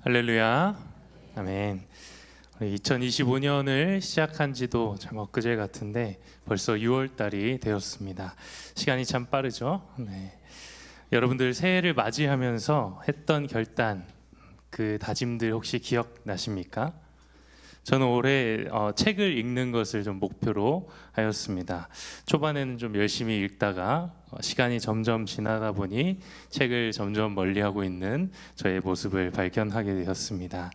할렐루야. 아멘. 2025년을 시작한 지도 참 엊그제 같은데 벌써 6월 달이 되었습니다. 시간이 참 빠르죠. 네. 여러분들 새해를 맞이하면서 했던 결단, 그 다짐들 혹시 기억나십니까? 저는 올해 책을 읽는 것을 좀 목표로 하였습니다. 초반에는 좀 열심히 읽다가 시간이 점점 지나다 보니 책을 점점 멀리하고 있는 저의 모습을 발견하게 되었습니다.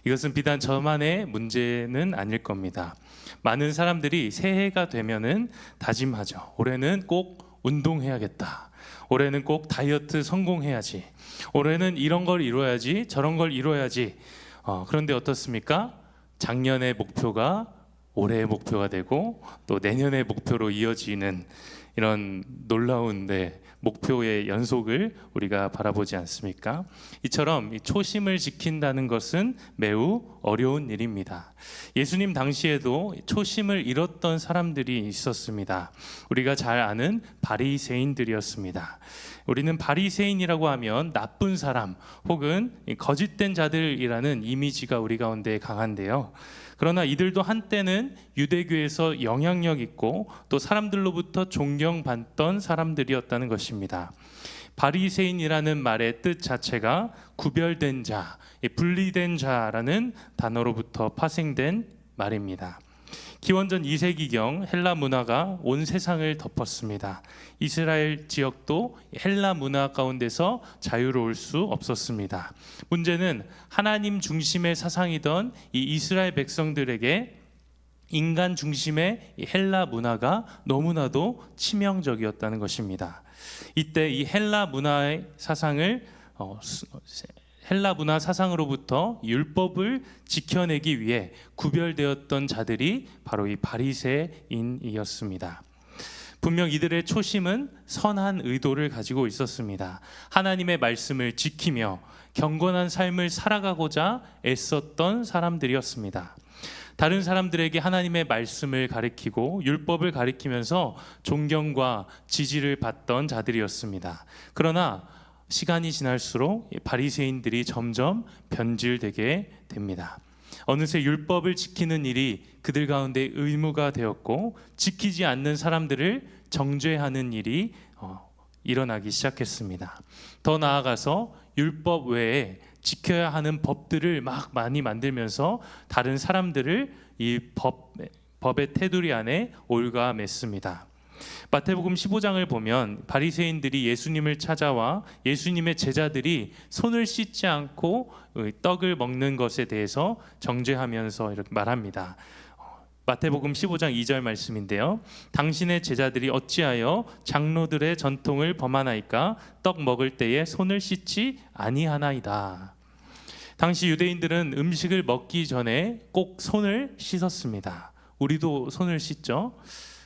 이것은 비단 저만의 문제는 아닐 겁니다. 많은 사람들이 새해가 되면은 다짐하죠. 올해는 꼭 운동해야겠다. 올해는 꼭 다이어트 성공해야지. 올해는 이런 걸 이뤄야지, 저런 걸 이뤄야지. 그런데 어떻습니까? 작년의 목표가 올해의 목표가 되고 또 내년의 목표로 이어지는 이런 놀라운 목표의 연속을 우리가 바라보지 않습니까? 이처럼 초심을 지킨다는 것은 매우 어려운 일입니다. 예수님 당시에도 초심을 잃었던 사람들이 있었습니다. 우리가 잘 아는 바리새인들이었습니다. 우리는 바리새인이라고 하면 나쁜 사람 혹은 거짓된 자들이라는 이미지가 우리 가운데 강한데요. 그러나 이들도 한때는 유대교에서 영향력 있고 또 사람들로부터 존경받던 사람들이었다는 것입니다. 바리새인이라는 말의 뜻 자체가 구별된 자, 분리된 자라는 단어로부터 파생된 말입니다. 기원전 2세기경 헬라 문화가 온 세상을 덮었습니다. 이스라엘 지역도 헬라 문화 가운데서 자유로울 수 없었습니다. 문제는 하나님 중심의 사상이던 이 이스라엘 백성들에게 인간 중심의 헬라 문화가 너무나도 치명적이었다는 것입니다. 이때 이 헬라 문화의 사상을 헬라 문화 사상으로부터 율법을 지켜내기 위해 구별되었던 자들이 바로 이 바리새인이었습니다. 분명 이들의 초심은 선한 의도를 가지고 있었습니다. 하나님의 말씀을 지키며 경건한 삶을 살아가고자 애썼던 사람들이었습니다. 다른 사람들에게 하나님의 말씀을 가리키고 율법을 가리키면서 존경과 지지를 받던 자들이었습니다. 그러나 시간이 지날수록 바리새인들이 점점 변질되게 됩니다. 어느새 율법을 지키는 일이 그들 가운데 의무가 되었고 지키지 않는 사람들을 정죄하는 일이 일어나기 시작했습니다. 더 나아가서 율법 외에 지켜야 하는 법들을 막 많이 만들면서 다른 사람들을 이 법의 테두리 안에 올가맸습니다. 마태복음 15장을 보면 바리새인들이 예수님을 찾아와 예수님의 제자들이 손을 씻지 않고 떡을 먹는 것에 대해서 정죄하면서 이렇게 말합니다. 마태복음 15장 2절 말씀인데요. 당신의 제자들이 어찌하여 장로들의 전통을 범하나이까? 떡 먹을 때에 손을 씻지 아니하나이다. 당시 유대인들은 음식을 먹기 전에 꼭 손을 씻었습니다. 우리도 손을 씻죠.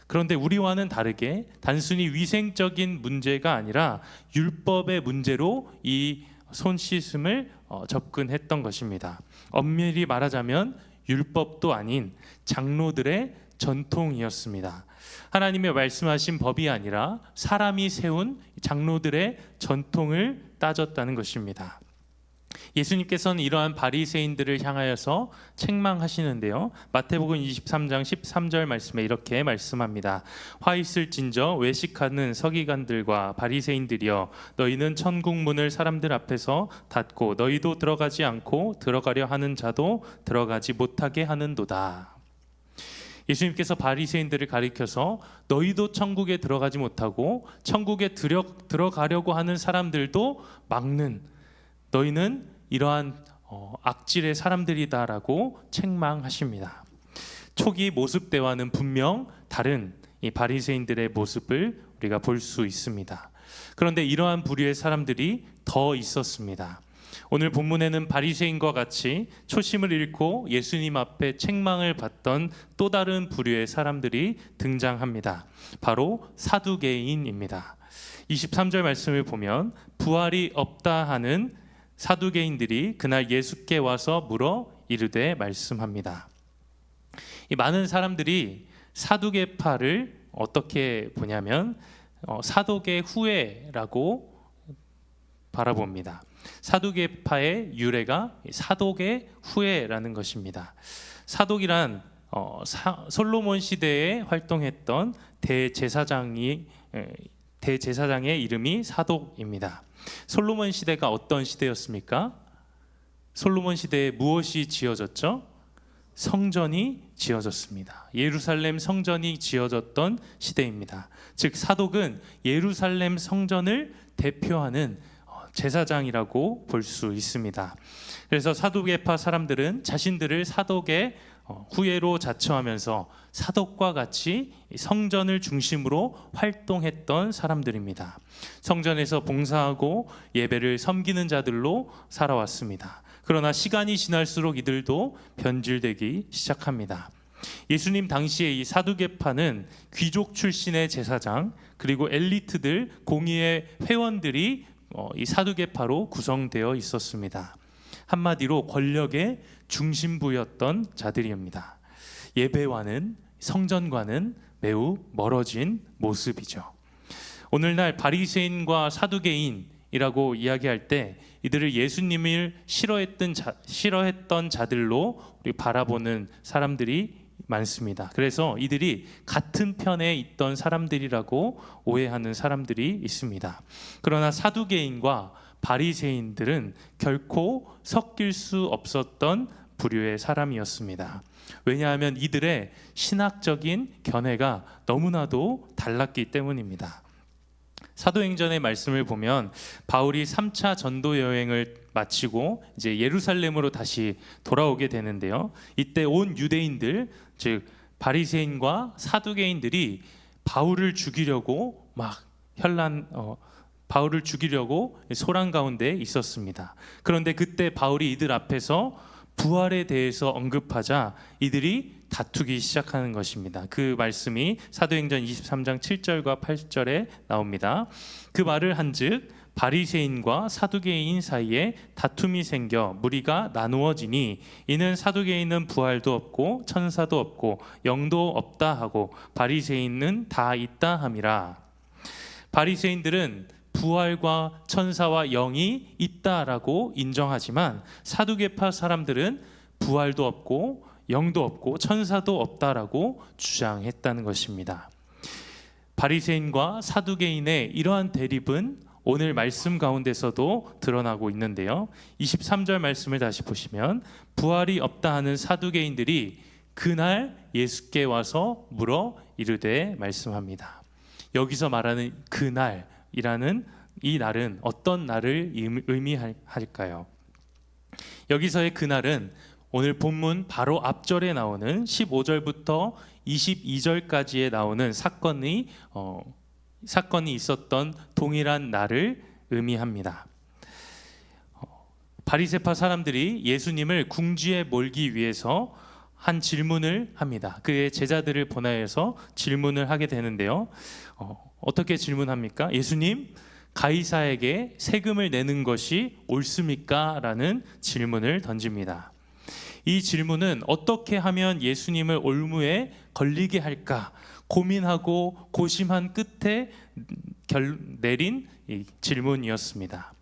그런데 우리와는 다르게 단순히 위생적인 문제가 아니라 율법의 문제로 이 손 씻음을 접근했던 것입니다. 엄밀히 말하자면 율법도 아닌 장로들의 전통이었습니다. 하나님의 말씀하신 법이 아니라 사람이 세운 장로들의 전통을 따졌다는 것입니다. 예수님께서는 이러한 바리새인들을 향하여서 책망하시는데요. 마태복음 23장 13절 말씀에 이렇게 말씀합니다. 화 있을진저 외식하는 서기관들과 바리새인들이여, 너희는 천국 문을 사람들 앞에서 닫고 너희도 들어가지 않고 들어가려 하는 자도 들어가지 못하게 하는도다. 예수님께서 바리새인들을 가리켜서 너희도 천국에 들어가지 못하고 천국에 들어가려고 하는 사람들도 막는, 너희는 이러한 악질의 사람들이다라고 책망하십니다. 초기 모습대와는 분명 다른 이 바리새인들의 모습을 우리가 볼 수 있습니다. 그런데 이러한 부류의 사람들이 더 있었습니다. 오늘 본문에는 바리새인과 같이 초심을 잃고 예수님 앞에 책망을 받던 또 다른 부류의 사람들이 등장합니다. 바로 사두개인입니다. 23절 말씀을 보면 부활이 없다 하는 사두개인들이 그날 예수께 와서 물어 이르되 말씀합니다. 이 많은 사람들이 사두개파를 어떻게 보냐면 사도계 후예라고 바라봅니다. 사두개파의 유래가 사독의 후예라는 것입니다. 사독이란 솔로몬 시대에 활동했던 대제사장의 이름이 사독입니다. 솔로몬 시대가 어떤 시대였습니까? 솔로몬 시대에 무엇이 지어졌죠? 성전이 지어졌습니다. 예루살렘 성전이 지어졌던 시대입니다. 즉 사독은 예루살렘 성전을 대표하는 제사장이라고 볼 수 있습니다. 그래서 사두개파 사람들은 자신들을 사독의 후예로 자처하면서 사독과 같이 성전을 중심으로 활동했던 사람들입니다. 성전에서 봉사하고 예배를 섬기는 자들로 살아왔습니다. 그러나 시간이 지날수록 이들도 변질되기 시작합니다. 예수님 당시에 이 사두개파는 귀족 출신의 제사장 그리고 엘리트들 공의회 회원들이 이 사두개파로 구성되어 있었습니다. 한마디로 권력의 중심부였던 자들입니다. 예배와는 성전과는 매우 멀어진 모습이죠. 오늘날 바리새인과 사두개인이라고 이야기할 때 이들을 예수님을 싫어했던 자들로 우리 바라보는 사람들이 많습니다. 그래서 이들이 같은 편에 있던 사람들이라고 오해하는 사람들이 있습니다. 그러나 사두개인과 바리새인들은 결코 섞일 수 없었던 부류의 사람이었습니다. 왜냐하면 이들의 신학적인 견해가 너무나도 달랐기 때문입니다. 사도행전의 말씀을 보면 바울이 3차 전도 여행을 마치고 이제 예루살렘으로 다시 돌아오게 되는데요. 이때 온 유대인들, 즉 바리새인과 사두개인들이 바울을 죽이려고 바울을 죽이려고 소란 가운데 있었습니다. 그런데 그때 바울이 이들 앞에서 부활에 대해서 언급하자 이들이 다투기 시작하는 것입니다. 그 말씀이 사도행전 23장 7절과 8절에 나옵니다. 그 말을 한즉 바리새인과 사두개인 사이에 다툼이 생겨 무리가 나누어지니 이는 사두개인은 부활도 없고 천사도 없고 영도 없다 하고 바리새인은 다 있다 함이라. 바리새인들은 부활과 천사와 영이 있다라고 인정하지만 사두개파 사람들은 부활도 없고 영도 없고 천사도 없다라고 주장했다는 것입니다. 바리새인과 사두개인의 이러한 대립은 오늘 말씀 가운데서도 드러나고 있는데요. 23절 말씀을 다시 보시면 부활이 없다 하는 사두개인들이 그날 예수께 와서 물어 이르되 말씀합니다. 여기서 말하는 그날이라는 이 날은 어떤 날을 의미할까요? 여기서의 그날은 오늘 본문 바로 앞절에 나오는 15절부터 22절까지에 나오는 사건이 있었던 동일한 날을 의미합니다. 바리새파 사람들이 예수님을 궁지에 몰기 위해서 한 질문을 합니다. 그의 제자들을 보내서 질문을 하게 되는데요. 어떻게 질문합니까? 예수님, 가이사에게 세금을 내는 것이 옳습니까? 라는 질문을 던집니다. 이 질문은 어떻게 하면 예수님을 올무에 걸리게 할까 고민하고 고심한 끝에 내린 이 질문이었습니다.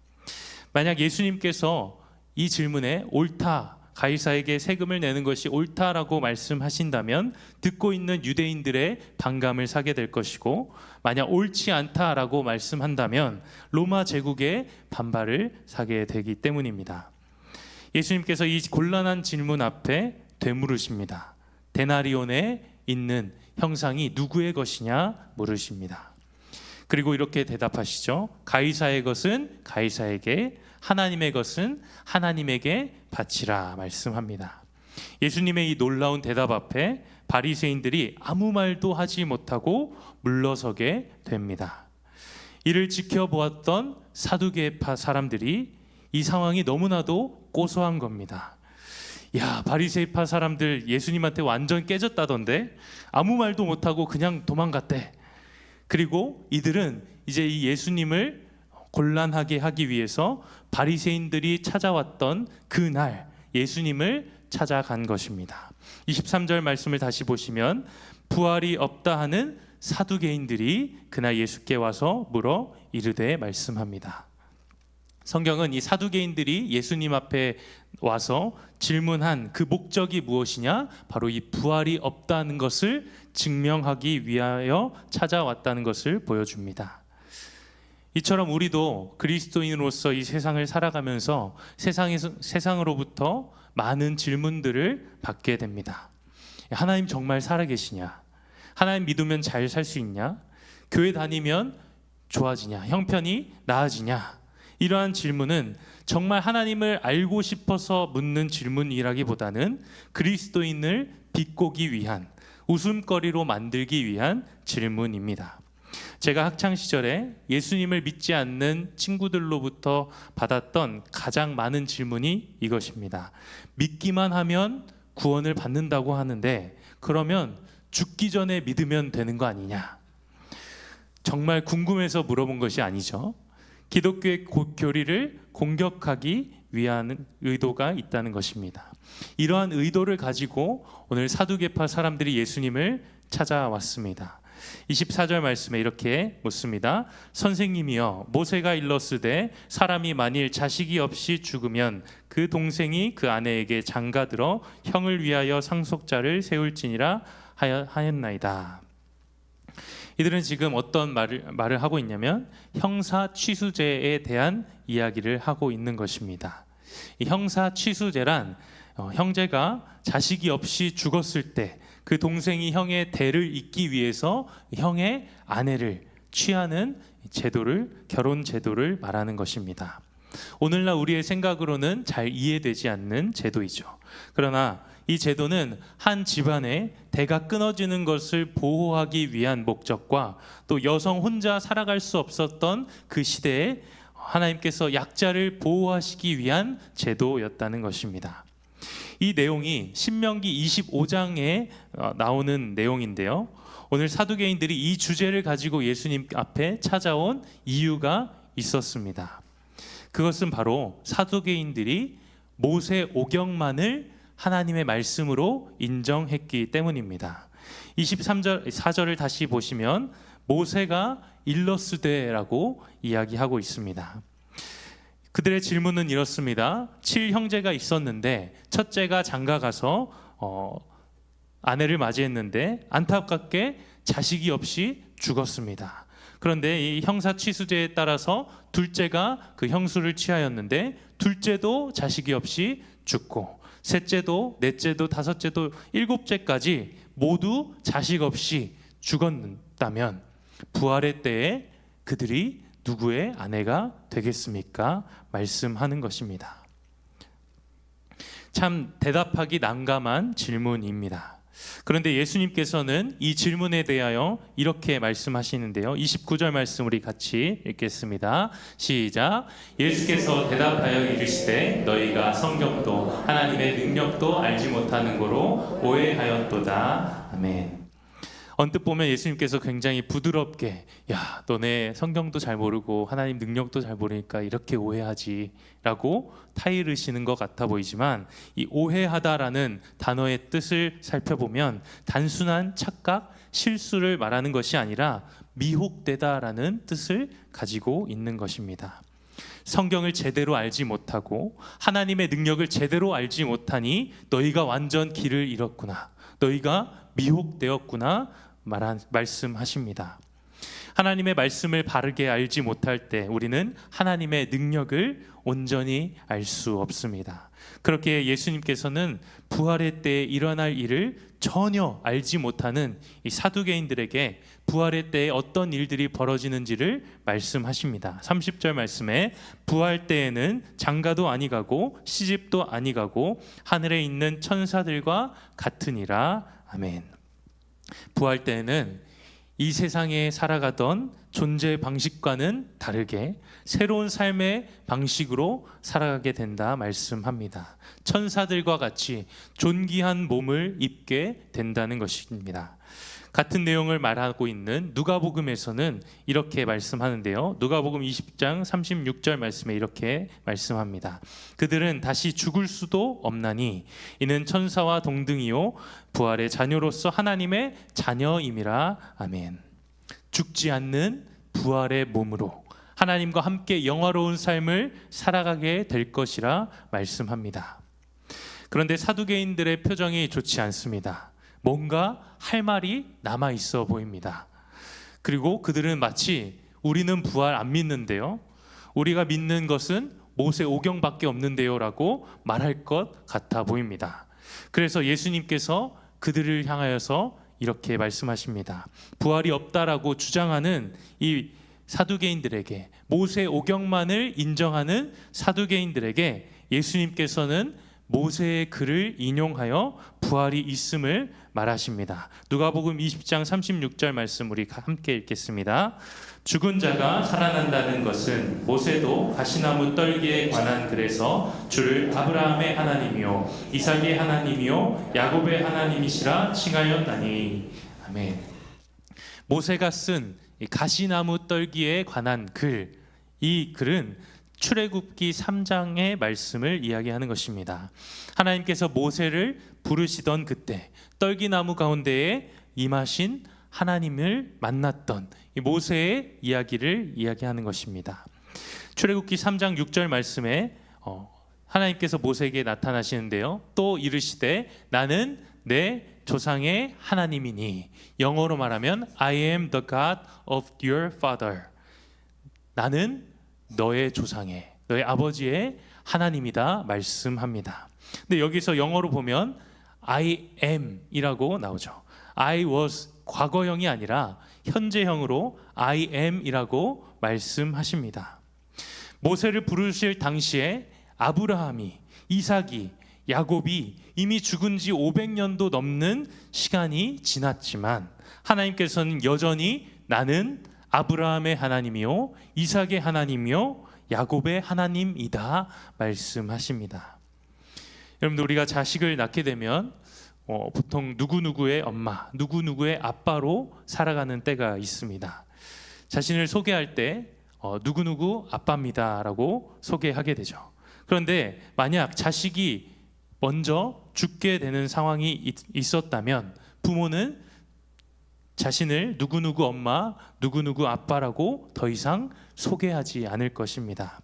만약 예수님께서 이 질문에 옳다, 가이사에게 세금을 내는 것이 옳다라고 말씀하신다면 듣고 있는 유대인들의 반감을 사게 될 것이고, 만약 옳지 않다라고 말씀한다면 로마 제국의 반발을 사게 되기 때문입니다. 예수님께서 이 곤란한 질문 앞에 되물으십니다. 데나리온에 있는 형상이 누구의 것이냐 물으십니다. 그리고 이렇게 대답하시죠. 가이사의 것은 가이사에게, 하나님의 것은 하나님에게 바치라 말씀합니다. 예수님의 이 놀라운 대답 앞에 바리새인들이 아무 말도 하지 못하고 물러서게 됩니다. 이를 지켜보았던 사두개파 사람들이 이 상황이 너무나도 고소한 겁니다. 야, 바리새파 사람들 예수님한테 완전 깨졌다던데 아무 말도 못하고 그냥 도망갔대. 그리고 이들은 이제 이 예수님을 곤란하게 하기 위해서 바리새인들이 찾아왔던 그날 예수님을 찾아간 것입니다. 23절 말씀을 다시 보시면 부활이 없다 하는 사두개인들이 그날 예수께 와서 물어 이르되 말씀합니다. 성경은 이 사두개인들이 예수님 앞에 와서 질문한 그 목적이 무엇이냐? 바로 이 부활이 없다는 것을 증명하기 위하여 찾아왔다는 것을 보여줍니다. 이처럼 우리도 그리스도인으로서 이 세상을 살아가면서 세상으로부터 많은 질문들을 받게 됩니다. 하나님 정말 살아계시냐? 하나님 믿으면 잘 살 수 있냐? 교회 다니면 좋아지냐? 형편이 나아지냐? 이러한 질문은 정말 하나님을 알고 싶어서 묻는 질문이라기보다는 그리스도인을 비꼬기 위한, 웃음거리로 만들기 위한 질문입니다. 제가 학창시절에 예수님을 믿지 않는 친구들로부터 받았던 가장 많은 질문이 이것입니다. 믿기만 하면 구원을 받는다고 하는데 그러면 죽기 전에 믿으면 되는 거 아니냐? 정말 궁금해서 물어본 것이 아니죠. 기독교의 교리를 공격하기 위한 의도가 있다는 것입니다. 이러한 의도를 가지고 오늘 사두개파 사람들이 예수님을 찾아왔습니다. 24절 말씀에 이렇게 묻습니다. 선생님이여, 모세가 일렀으되 사람이 만일 자식이 없이 죽으면 그 동생이 그 아내에게 장가들어 형을 위하여 상속자를 세울지니라 하였나이다. 이들은 지금 어떤 말을 하고 있냐면 형사 취수제에 대한 이야기를 하고 있는 것입니다. 이 형사 취수제란 형제가 자식이 없이 죽었을 때 그 동생이 형의 대를 잇기 위해서 형의 아내를 취하는 제도를, 결혼 제도를 말하는 것입니다. 오늘날 우리의 생각으로는 잘 이해되지 않는 제도이죠. 그러나 이 제도는 한 집안의 대가 끊어지는 것을 보호하기 위한 목적과 또 여성 혼자 살아갈 수 없었던 그 시대에 하나님께서 약자를 보호하시기 위한 제도였다는 것입니다. 이 내용이 신명기 25장에 나오는 내용인데요. 오늘 사두개인들이 이 주제를 가지고 예수님 앞에 찾아온 이유가 있었습니다. 그것은 바로 사두개인들이 모세 오경만을 하나님의 말씀으로 인정했기 때문입니다. 23절 4절을 다시 보시면 모세가 일러스되라고 이야기하고 있습니다. 그들의 질문은 이렇습니다. 7형제가 있었는데 첫째가 장가가서 아내를 맞이했는데 안타깝게 자식이 없이 죽었습니다. 그런데 이 형사 취수제에 따라서 둘째가 그 형수를 취하였는데 둘째도 자식이 없이 죽고 셋째도 넷째도 다섯째도 일곱째까지 모두 자식 없이 죽었다면 부활의 때에 그들이 누구의 아내가 되겠습니까? 말씀하는 것입니다. 참 대답하기 난감한 질문입니다. 그런데 예수님께서는 이 질문에 대하여 이렇게 말씀하시는데요. 29절 말씀 우리 같이 읽겠습니다. 시작. 예수께서 대답하여 이르시되 너희가 성경도 하나님의 능력도 알지 못하는 거로 오해하였도다. 아멘. 언뜻 보면 예수님께서 굉장히 부드럽게 야, 너네 성경도 잘 모르고 하나님 능력도 잘 모르니까 이렇게 오해하지 라고 타이르시는 것 같아 보이지만 이 오해하다라는 단어의 뜻을 살펴보면 단순한 착각, 실수를 말하는 것이 아니라 미혹되다라는 뜻을 가지고 있는 것입니다. 성경을 제대로 알지 못하고 하나님의 능력을 제대로 알지 못하니 너희가 완전 길을 잃었구나, 너희가 미혹되었구나 말씀하십니다. 하나님의 말씀을 바르게 알지 못할 때 우리는 하나님의 능력을 온전히 알 수 없습니다. 그렇게 예수님께서는 부활의 때에 일어날 일을 전혀 알지 못하는 이 사두개인들에게 부활의 때에 어떤 일들이 벌어지는지를 말씀하십니다. 30절 말씀에 부활 때에는 장가도 아니가고 시집도 아니가고 하늘에 있는 천사들과 같으니라. 아멘. 부활 때에는 이 세상에 살아가던 존재 방식과는 다르게 새로운 삶의 방식으로 살아가게 된다 말씀합니다. 천사들과 같이 존귀한 몸을 입게 된다는 것입니다. 같은 내용을 말하고 있는 누가복음에서는 이렇게 말씀하는데요. 누가복음 20장 36절 말씀에 이렇게 말씀합니다. 그들은 다시 죽을 수도 없나니 이는 천사와 동등이요 부활의 자녀로서 하나님의 자녀임이라. 아멘. 죽지 않는 부활의 몸으로 하나님과 함께 영화로운 삶을 살아가게 될 것이라 말씀합니다. 그런데 사두개인들의 표정이 좋지 않습니다. 뭔가 할 말이 남아 있어 보입니다. 그리고 그들은 마치 우리는 부활 안 믿는데요, 우리가 믿는 것은 모세 오경밖에 없는데요 라고 말할 것 같아 보입니다. 그래서 예수님께서 그들을 향하여서 이렇게 말씀하십니다. 부활이 없다라고 주장하는 이 사두개인들에게, 모세 오경만을 인정하는 사두개인들에게 예수님께서는 모세의 글을 인용하여 부활이 있음을 말하십니다. 누가복음 20장 36절 말씀 우리 함께 읽겠습니다. 죽은 자가 살아난다는 것은 모세도 가시나무 떨기에 관한 글에서 주를 아브라함의 하나님이요 이삭의 하나님이요 야곱의 하나님이시라 칭하였나니. 아멘. 모세가 쓴 가시나무 떨기에 관한 글, 이 글은 출애굽기 3장의 말씀을 이야기하는 것입니다. 하나님께서 모세를 부르시던 그때 떨기나무 가운데에 임하신 하나님을 만났던 이 모세의 이야기를 이야기하는 것입니다. 출애굽기 3장 6절 말씀에 하나님께서 모세에게 나타나시는데요, 또 이르시되 나는 내 조상의 하나님이니, 영어로 말하면 I am the God of your father. 나는 너의 조상의, 너의 아버지의 하나님이다 말씀합니다. 근데 여기서 영어로 보면 I am 이라고 나오죠. I was 과거형이 아니라 현재형으로 I am 이라고 말씀하십니다. 모세를 부르실 당시에 아브라함이, 이삭이, 야곱이 이미 죽은 지 500년도 넘는 시간이 지났지만 하나님께서는 여전히 나는 아브라함의 하나님이요 이삭의 하나님이요 야곱의 하나님이다 말씀하십니다. 여러분들, 우리가 자식을 낳게 되면 보통 누구누구의 엄마, 누구누구의 아빠로 살아가는 때가 있습니다. 자신을 소개할 때 누구누구 아빠입니다 라고 소개하게 되죠. 그런데 만약 자식이 먼저 죽게 되는 상황이 있었다면 부모는 자신을 누구누구 엄마, 누구누구 아빠라고 더 이상 소개하지 않을 것입니다.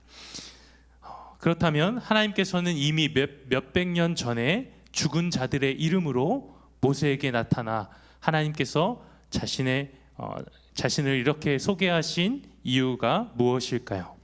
그렇다면 하나님께서는 이미 몇백 년 전에 죽은 자들의 이름으로 모세에게 나타나 하나님께서 자신을 이렇게 소개하신 이유가 무엇일까요?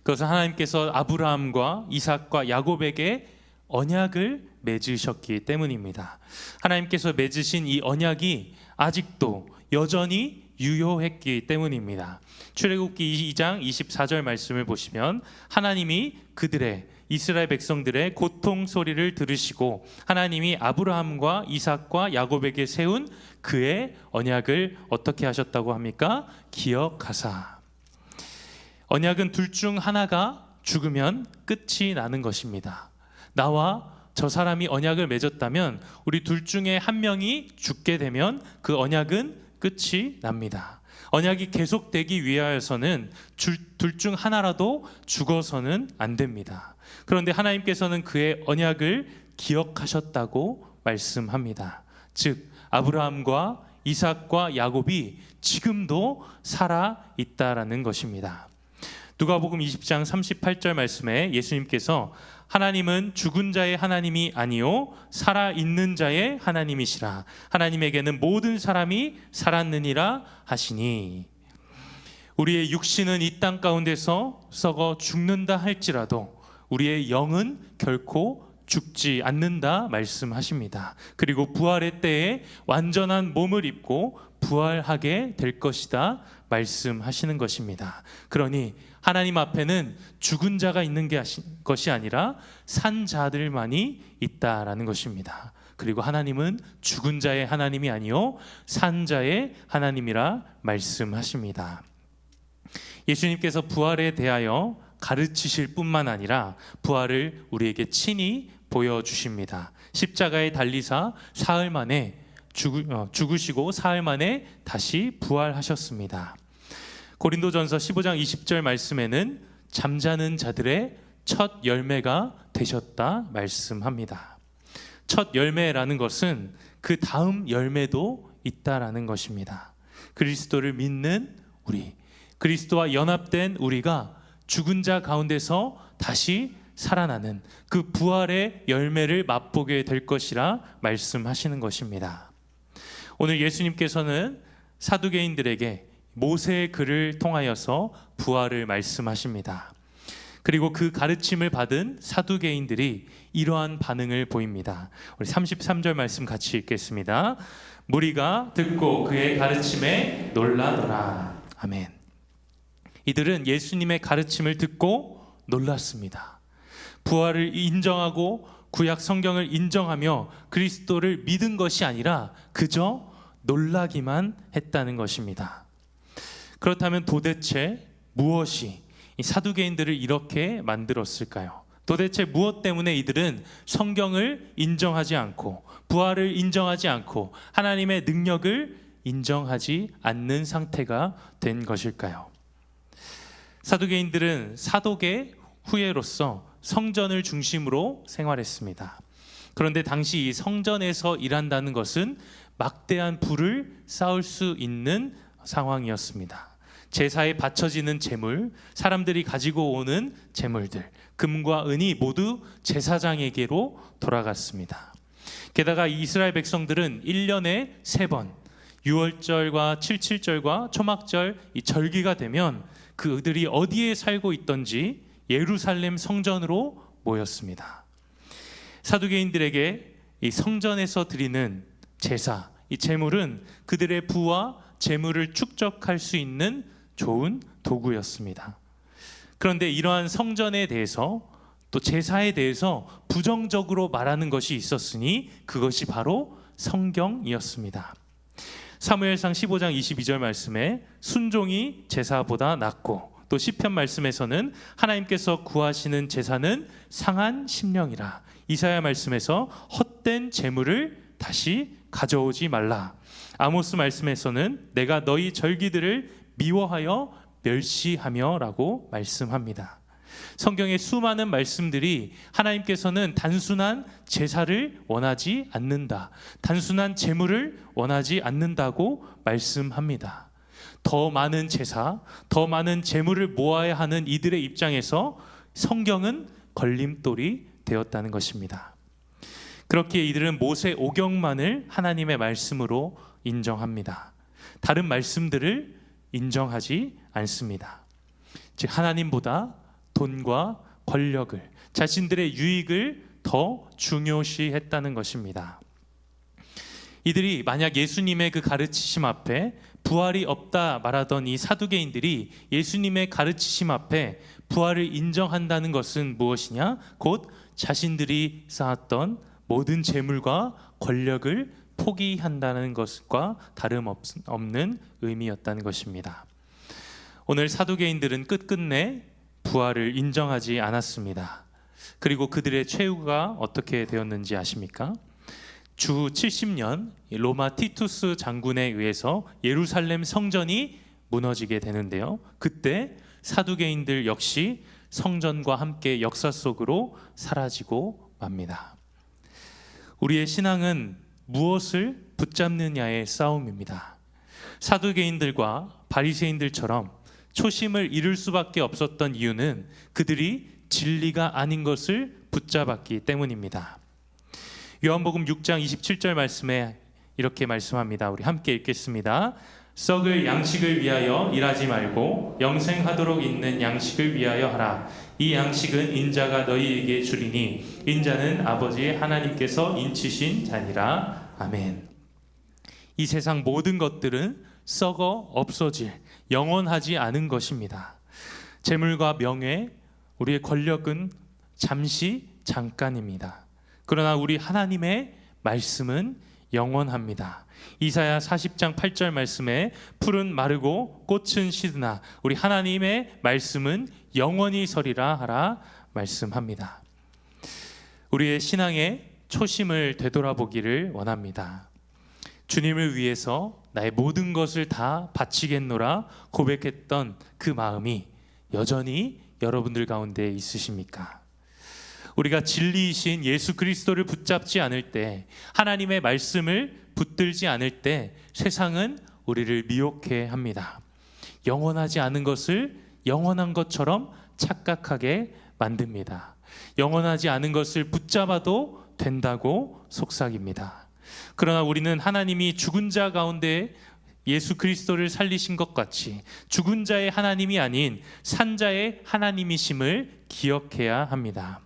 그것은 하나님께서 아브라함과 이삭과 야곱에게 언약을 맺으셨기 때문입니다. 하나님께서 맺으신 이 언약이 아직도 여전히 유효했기 때문입니다. 출애굽기 2장 24절 말씀을 보시면 하나님이 그들의, 이스라엘 백성들의 고통 소리를 들으시고 하나님이 아브라함과 이삭과 야곱에게 세운 그의 언약을 어떻게 하셨다고 합니까? 기억하사. 언약은 둘 중 하나가 죽으면 끝이 나는 것입니다. 나와 저 사람이 언약을 맺었다면 우리 둘 중에 한 명이 죽게 되면 그 언약은 끝이 납니다. 언약이 계속되기 위하여서는 둘 중 하나라도 죽어서는 안 됩니다. 그런데 하나님께서는 그의 언약을 기억하셨다고 말씀합니다. 즉 아브라함과 이삭과 야곱이 지금도 살아 있다라는 것입니다. 누가복음 20장 38절 말씀에 예수님께서 하나님은 죽은 자의 하나님이 아니요 살아있는 자의 하나님이시라. 하나님에게는 모든 사람이 살았느니라 하시니. 우리의 육신은 이 땅 가운데서 썩어 죽는다 할지라도 우리의 영은 결코 죽지 않는다 말씀하십니다. 그리고 부활의 때에 완전한 몸을 입고 부활하게 될 것이다 말씀하시는 것입니다. 그러니 하나님 앞에는 죽은 자가 있는 것이 아니라 산 자들만이 있다라는 것입니다. 그리고 하나님은 죽은 자의 하나님이 아니요 산 자의 하나님이라 말씀하십니다. 예수님께서 부활에 대하여 가르치실 뿐만 아니라 부활을 우리에게 친히 보여주십니다. 십자가에 달리사 사흘 만에 죽으시고 사흘 만에 다시 부활하셨습니다. 고린도전서 15장 20절 말씀에는 잠자는 자들의 첫 열매가 되셨다 말씀합니다. 첫 열매라는 것은 그 다음 열매도 있다라는 것입니다. 그리스도를 믿는 우리, 그리스도와 연합된 우리가 죽은 자 가운데서 다시 살아나는 그 부활의 열매를 맛보게 될 것이라 말씀하시는 것입니다. 오늘 예수님께서는 사두개인들에게 모세의 글을 통하여서 부활을 말씀하십니다. 그리고 그 가르침을 받은 사두개인들이 이러한 반응을 보입니다. 우리 33절 말씀 같이 읽겠습니다. 무리가 듣고 그의 가르침에 놀라더라. 아멘. 이들은 예수님의 가르침을 듣고 놀랐습니다. 부활을 인정하고 구약 성경을 인정하며 그리스도를 믿은 것이 아니라 그저 놀라기만 했다는 것입니다. 그렇다면 도대체 무엇이 이 사두개인들을 이렇게 만들었을까요? 도대체 무엇 때문에 이들은 성경을 인정하지 않고 부활을 인정하지 않고 하나님의 능력을 인정하지 않는 상태가 된 것일까요? 사두개인들은 사독의 후예로서 성전을 중심으로 생활했습니다. 그런데 당시 이 성전에서 일한다는 것은 막대한 부를 쌓을 수 있는 상황이었습니다. 제사에 바쳐지는 제물, 사람들이 가지고 오는 제물들, 금과 은이 모두 제사장에게로 돌아갔습니다. 게다가 이스라엘 백성들은 1년에 3번 유월절과 칠칠절과 초막절 이 절기가 되면 그들이 어디에 살고 있던지 예루살렘 성전으로 모였습니다. 사두개인들에게 이 성전에서 드리는 제사, 이 제물은 그들의 부와 재물을 축적할 수 있는 좋은 도구였습니다. 그런데 이러한 성전에 대해서 또 제사에 대해서 부정적으로 말하는 것이 있었으니 그것이 바로 성경이었습니다. 사무엘상 15장 22절 말씀에 순종이 제사보다 낫고 또 시편 말씀에서는 하나님께서 구하시는 제사는 상한 심령이라, 이사야 말씀에서 헛된 제물을 다시 가져오지 말라, 아모스 말씀에서는 내가 너희 절기들을 미워하여 멸시하며 라고 말씀합니다. 성경의 수많은 말씀들이 하나님께서는 단순한 제사를 원하지 않는다, 단순한 제물을 원하지 않는다고 말씀합니다. 더 많은 제사, 더 많은 제물을 모아야 하는 이들의 입장에서 성경은 걸림돌이 되었다는 것입니다. 그렇기에 이들은 모세 오경만을 하나님의 말씀으로 인정합니다. 다른 말씀들을 인정하지 않습니다. 즉 하나님보다 돈과 권력을, 자신들의 유익을 더 중요시했다는 것입니다. 이들이 만약 예수님의 그 가르치심 앞에 부활이 없다 말하던 이 사두개인들이 예수님의 가르치심 앞에 부활을 인정한다는 것은 무엇이냐? 곧 자신들이 쌓았던 모든 재물과 권력을 포기한다는 것과 다름없는 의미였다는 것입니다. 오늘 사두개인들은 끝끝내 부활을 인정하지 않았습니다. 그리고 그들의 최후가 어떻게 되었는지 아십니까? 주 70년 로마 티투스 장군에 의해서 예루살렘 성전이 무너지게 되는데요. 그때 사두개인들 역시 성전과 함께 역사 속으로 사라지고 맙니다. 우리의 신앙은 무엇을 붙잡느냐의 싸움입니다. 사두개인들과 바리새인들처럼 초심을 잃을 수밖에 없었던 이유는 그들이 진리가 아닌 것을 붙잡았기 때문입니다. 요한복음 6장 27절 말씀에 이렇게 말씀합니다. 우리 함께 읽겠습니다. 썩을 양식을 위하여 일하지 말고 영생하도록 있는 양식을 위하여 하라. 이 양식은 인자가 너희에게 주리니 인자는 아버지 하나님께서 인치신 자니라. 아멘. 이 세상 모든 것들은 썩어 없어질, 영원하지 않은 것입니다. 재물과 명예, 우리의 권력은 잠시 잠깐입니다. 그러나 우리 하나님의 말씀은 영원합니다. 이사야 40장 8절 말씀에 풀은 마르고 꽃은 시드나 우리 하나님의 말씀은 영원히 서리라 하라 말씀합니다. 우리의 신앙의 초심을 되돌아보기를 원합니다. 주님을 위해서 나의 모든 것을 다 바치겠노라 고백했던 그 마음이 여전히 여러분들 가운데 있으십니까? 우리가 진리이신 예수 그리스도를 붙잡지 않을 때, 하나님의 말씀을 붙들지 않을 때 세상은 우리를 미혹해 합니다. 영원하지 않은 것을 영원한 것처럼 착각하게 만듭니다. 영원하지 않은 것을 붙잡아도 된다고 속삭입니다. 그러나 우리는 하나님이 죽은 자 가운데 예수 그리스도를 살리신 것 같이 죽은 자의 하나님이 아닌 산 자의 하나님이심을 기억해야 합니다.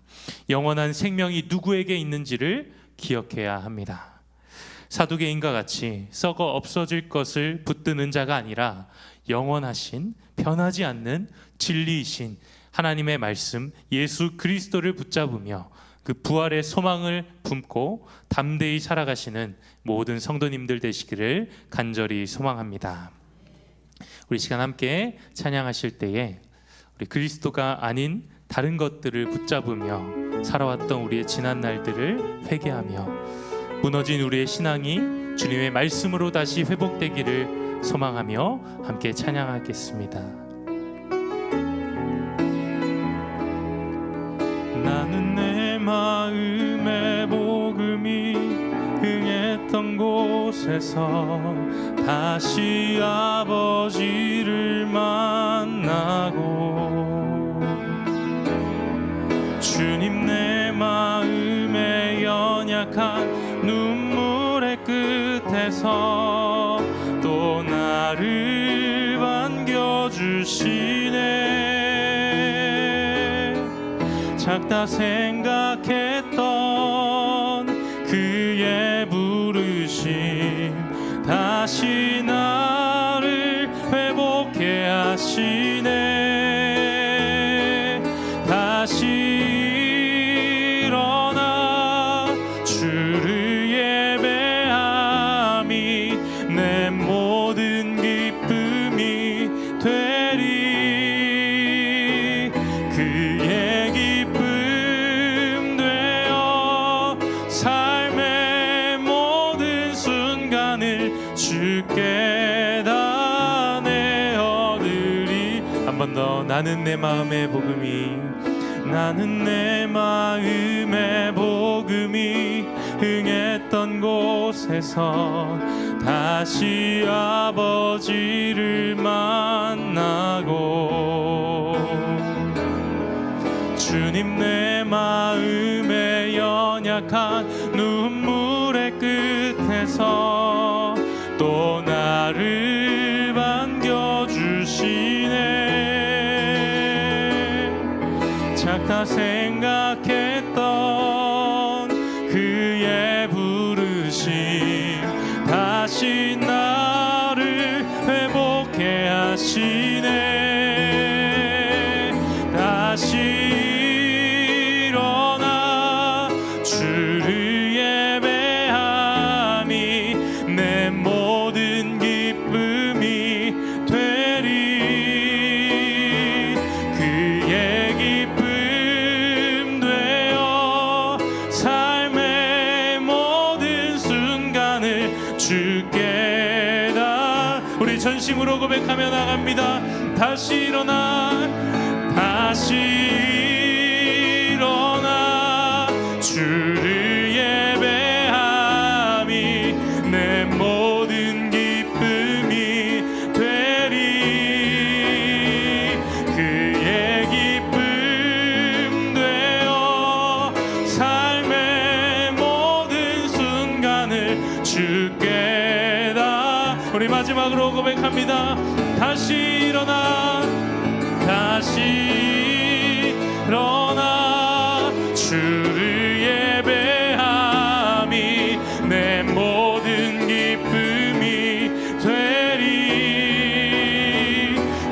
영원한 생명이 누구에게 있는지를 기억해야 합니다. 사두개인과 같이 썩어 없어질 것을 붙드는 자가 아니라 영원하신 변하지 않는 진리이신 하나님의 말씀 예수 그리스도를 붙잡으며 그 부활의 소망을 품고 담대히 살아가시는 모든 성도님들 되시기를 간절히 소망합니다. 우리 시간 함께 찬양하실 때에 우리 그리스도가 아닌 다른 것들을 붙잡으며 살아왔던 우리의 지난 날들을 회개하며 무너진 우리의 신앙이 주님의 말씀으로 다시 회복되기를 소망하며 함께 찬양하겠습니다. 나는 내 마음의 복음이 흥했던 곳에서 다시 아버지를 만나고 주님 내 마음의 연약한 눈물의 끝에서 또 나를 반겨주시네. 작다 생각했던 그의 부르심 다시 나를 회복해 하시네. 다시 일어나 주를 예배함이 내 모든 기쁨이 되리. 그의 기쁨 되어 삶의 모든 순간을 주께 다 내어드리. 한 번 더. 나는 내 마음의 복음이 나는 내 마음의 복음이 흥했던 곳에서 다시 아버지를 만나고 주님 내 마음의 연약한 눈물의 끝에서 또 나를 반겨주시네. 작다 생각했던 그의 부르심 다시 나를 회복해 하시네. 다시 일어나 주를 예배함이 내 모든 기쁨이 되리. 그의 기쁨 되어 삶의 모든 순간을 주께 다. 우리 전심으로 고백하며 나갑니다. 다시 일어나 다시 일어나 주를 예배함이 내 모든 기쁨이 되리. 그의 기쁨 되어 삶의 모든 순간을 주께 다. 우리 마지막으로 고백합니다. 다시 일어나 다시 일어나 주를 예배함이 내 모든 기쁨이 되리.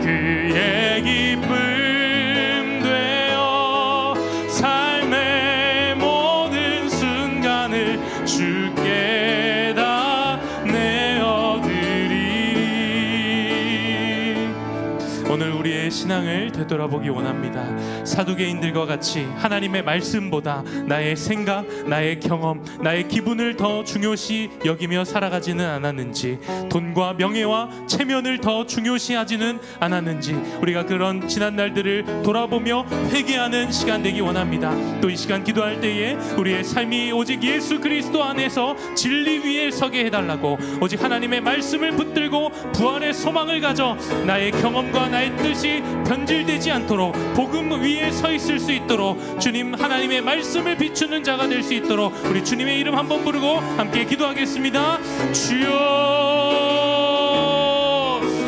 그의 기쁨 되어 삶의 모든 순간을 주께 다 내어드리리. 오늘 우리의 신앙 신앙을 되돌아보기 원합니다. 사두개인들과 같이 하나님의 말씀보다 나의 생각, 나의 경험, 나의 기분을 더 중요시 여기며 살아가지는 않았는지, 돈과 명예와 체면을 더 중요시하지는 않았는지, 우리가 그런 지난 날들을 돌아보며 회개하는 시간 되기 원합니다. 또 이 시간 기도할 때에 우리의 삶이 오직 예수 그리스도 안에서 진리 위에 서게 해달라고, 오직 하나님의 말씀을 붙들고 부활의 소망을 가져 나의 경험과 나의 뜻이 변질되지 않도록 복음 위에 서 있을 수 있도록, 주님 하나님의 말씀을 비추는 자가 될 수 있도록 우리 주님의 이름 한번 부르고 함께 기도하겠습니다. 주여,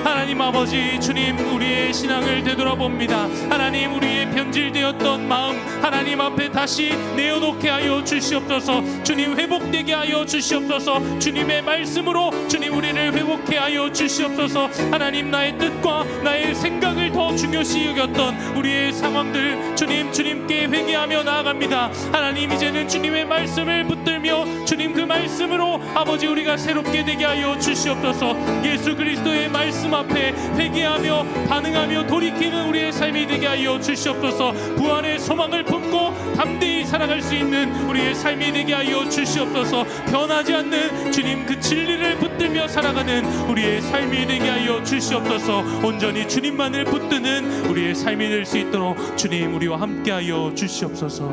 하나님 아버지, 주님 우리의 신앙을 되돌아봅니다. 하나님, 우리의 변질되었던 마음 하나님 앞에 다시 내어놓게 하여 주시옵소서. 주님, 회복되게 하여 주시옵소서. 주님의 말씀으로 주님 우리를 회복해 하여 주시옵소서. 하나님, 나의 뜻과 나의 생각을 더 중요시 여겼던 우리의 상황들 주님, 주님께 회개하며 나아갑니다. 하나님, 이제는 주님의 말씀을 붙들며 주님 그 말씀으로 아버지 우리가 새롭게 되게 하여 주시옵소서. 예수 그리스도의 말씀 앞에 회개하며 반응하며 돌이키는 우리의 삶이 되게 하여 주시옵소서. 부활의 소망을 품고 담대히 살아갈 수 있는 우리의 삶이 되게 하여 주시옵소서. 변하지 않는 주님 그 진리를 붙들며 살아가는 우리의 삶이 되게 하여 주시옵소서. 온전히 주님만을 붙드는 우리의 삶이 될 수 있도록 주님 우리와 함께 하여 주시옵소서.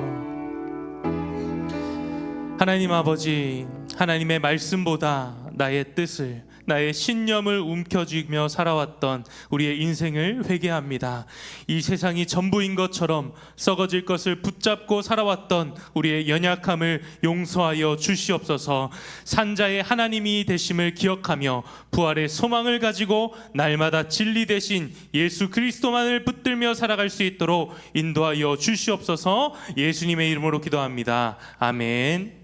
하나님 아버지, 하나님의 말씀보다 나의 뜻을, 나의 신념을 움켜쥐며 살아왔던 우리의 인생을 회개합니다. 이 세상이 전부인 것처럼 썩어질 것을 붙잡고 살아왔던 우리의 연약함을 용서하여 주시옵소서. 산자의 하나님이 되심을 기억하며 부활의 소망을 가지고 날마다 진리 대신 예수 그리스도만을 붙들며 살아갈 수 있도록 인도하여 주시옵소서. 예수님의 이름으로 기도합니다. 아멘.